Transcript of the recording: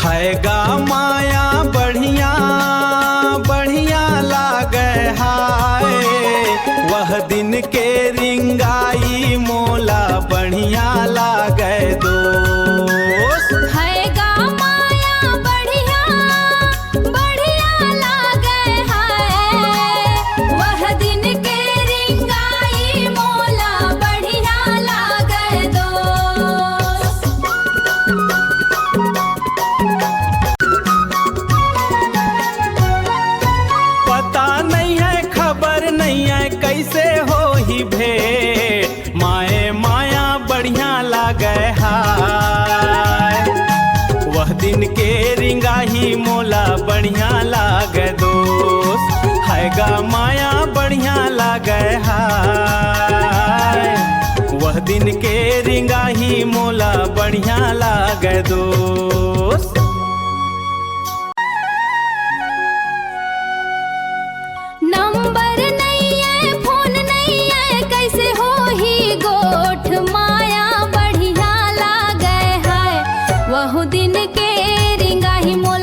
है गा माया बढ़िया बढ़िया लागे हाय, वह दिन के रिंगाई मोला बढ़िया लागे दोस्त। है गा माया बढ़िया बढ़िया लागे हाय, वह दिन के रिंगाई मोला बढ़िया लागे दोस्त। पता नहीं है खबर नहीं है कैसे हो ही भेंट, माए माया बढ़िया लागे हाय, वह दिन के रिंगाही मोला बढ़िया लागे दोस्त। है गा माया बढ़िया लागे हाय, वह दिन के रिंगाही मोला बढ़िया लागे दोस्त। नंबर नहीं है फोन नहीं है कैसे हो ही गोठ, माया बढ़िया लागे हाय, वह दिन के रिंगाही मोला